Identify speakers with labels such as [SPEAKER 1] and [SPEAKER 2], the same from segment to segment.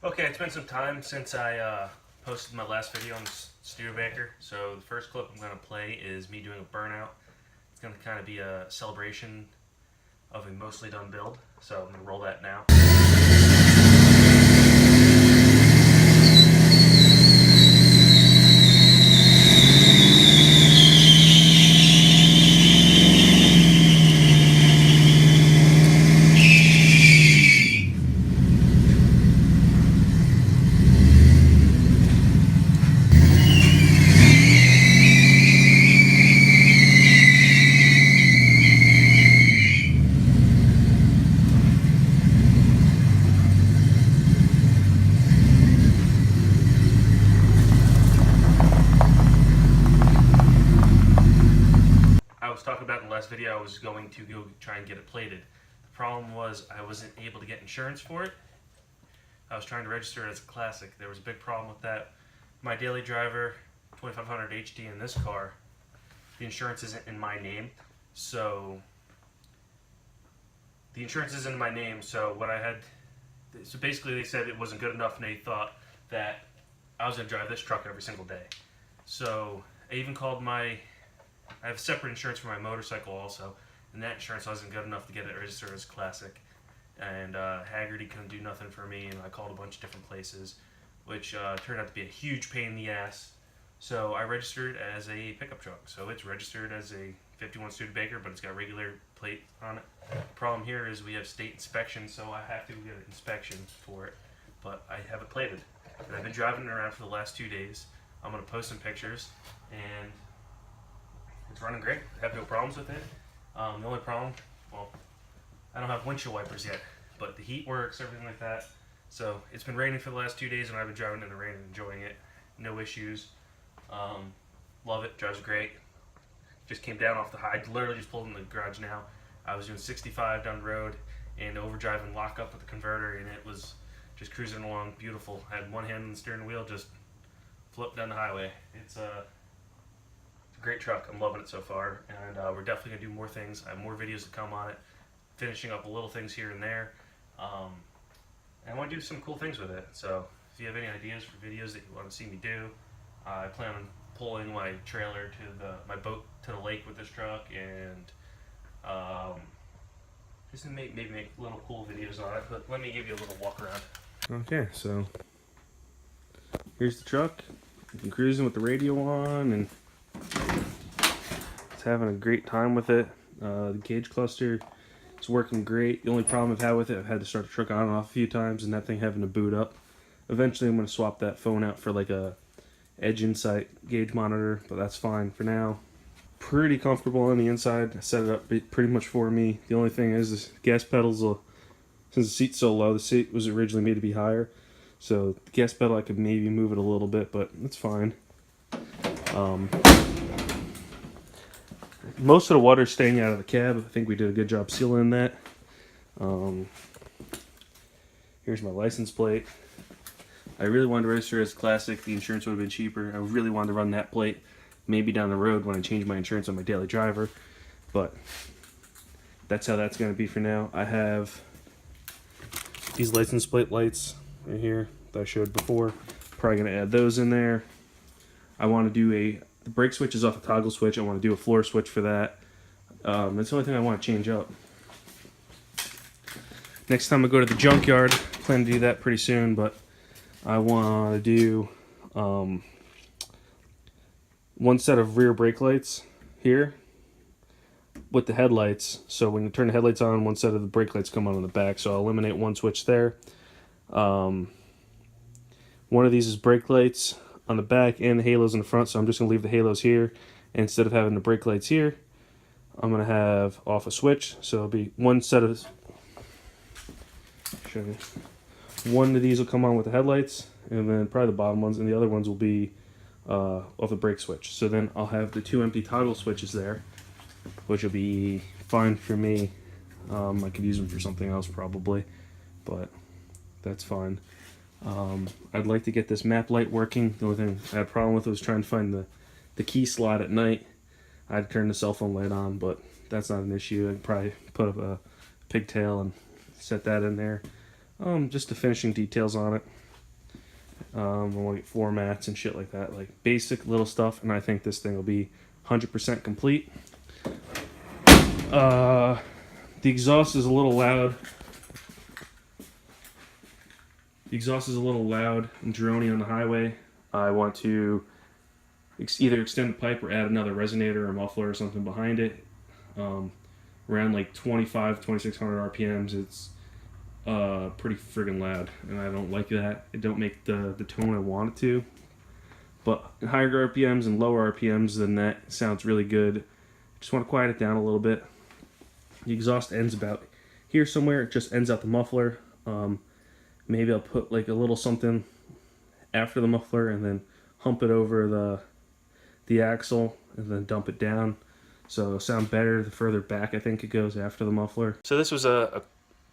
[SPEAKER 1] Okay, it's been some time since I posted my last video on Studebaker. So the first clip I'm going to play is me doing a burnout. It's going to kind of be a celebration of a mostly done build. So I'm going to roll that now. I was talking about in the last video I was going to go try and get it plated. The problem was I wasn't able to get insurance for it. I was trying to register it as a classic. There was a big problem with that. My daily driver 2500 HD in this car, the insurance isn't in my name. So so basically they said it wasn't good enough and they thought that I was going to drive this truck every single day. So I even called I have separate insurance for my motorcycle also, and that insurance wasn't good enough to get it registered as classic. And Haggerty couldn't do nothing for me, and I called a bunch of different places, which turned out to be a huge pain in the ass. So I registered as a pickup truck. So it's registered as a 51 Studebaker, but it's got regular plate on it. The problem here is we have state inspection, so I have to get an inspection for it. But I have it plated, and I've been driving it around for the last 2 days. I'm going to post some pictures, and it's running great. I have no problems with it. The only problem, well, I don't have windshield wipers yet, but the heat works, everything like that. So it's been raining for the last 2 days, and I've been driving in the rain and enjoying it. No issues. Love it. Drives great. Just came down off the high. Literally just pulled in the garage now. I was doing 65 down the road and overdrive and lock up with the converter, and it was just cruising along beautiful. I had one hand on the steering wheel, just flipped down the highway. It's a great truck. I'm loving it so far, and we're definitely going to do more things. I have more videos to come on it, finishing up little things here and there. And I want to do some cool things with it. So if you have any ideas for videos that you want to see me do, I plan on pulling my trailer to my boat to the lake with this truck, and just to maybe make little cool videos on it. But let me give you a little walk around. Okay, so here's the truck. I've been cruising with the radio on, and it's having a great time with it. The gauge cluster is working great. The only problem I've had with it, I've had to start the truck on and off a few times, and that thing having to boot up. Eventually I'm going to swap that phone out for like a Edge Insight gauge monitor, but that's fine for now. Pretty comfortable on the inside. I set it up pretty much for me. The only thing is the gas pedals, since the seat's so low, the seat was originally made to be higher. So the gas pedal, I could maybe move it a little bit, but it's fine. Most of the water is staying out of the cab. I think we did a good job sealing that. Here's my license plate. I really wanted to register as classic. The insurance would have been cheaper. I really wanted to run that plate maybe down the road when I change my insurance on my daily driver, but that's how that's going to be for now. I have these license plate lights right here that I showed before. Probably going to add those in there. I want to do the brake switch is off a toggle switch. I want to do a floor switch for that. That's the only thing I want to change up. Next time I go to the junkyard, I plan to do that pretty soon, but I want to do one set of rear brake lights here with the headlights. So when you turn the headlights on, one set of the brake lights come on in the back. So I'll eliminate one switch there. One of these is brake lights on the back and the halos in the front, so I'm just going to leave the halos here. And instead of having the brake lights here, I'm going to have off a switch. So it'll be one set of... Show you. One of these will come on with the headlights, and then probably the bottom ones, and the other ones will be off the brake switch. So then I'll have the two empty toggle switches there, which will be fine for me. I could use them for something else probably, but that's fine. I'd like to get this map light working. The only thing I had a problem with was trying to find the key slot at night. I'd turn the cell phone light on, but that's not an issue. I'd probably put up a pigtail and set that in there. Just the finishing details on it. I want to get floor mats and shit like that, like basic little stuff. And I think this thing will be 100% complete. The exhaust is a little loud. The exhaust is a little loud and drony on the highway. I want to either extend the pipe or add another resonator or muffler or something behind it. Around like 2600 RPMs, it's pretty friggin' loud, and I don't like that. It don't make the tone I want it to. But higher RPMs and lower RPMs than that sounds really good. Just want to quiet it down a little bit. The exhaust ends about here somewhere. It just ends out the muffler. Maybe I'll put like a little something after the muffler and then hump it over the axle and then dump it down. So it'll sound better the further back I think it goes after the muffler. So this was a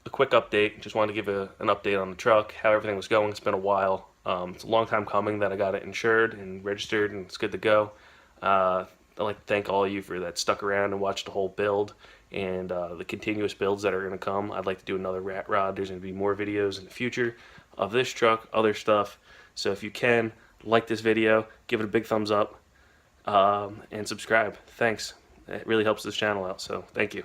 [SPEAKER 1] quick update. Just wanted to give an update on the truck, how everything was going. It's been a while. It's a long time coming that I got it insured and registered, and it's good to go. I'd like to thank all of you for that stuck around and watched the whole build and the continuous builds that are going to come. I'd like to do another rat rod. There's going to be more videos in the future of this truck, other stuff. So if you can, like this video, give it a big thumbs up, and subscribe. Thanks. It really helps this channel out, so thank you.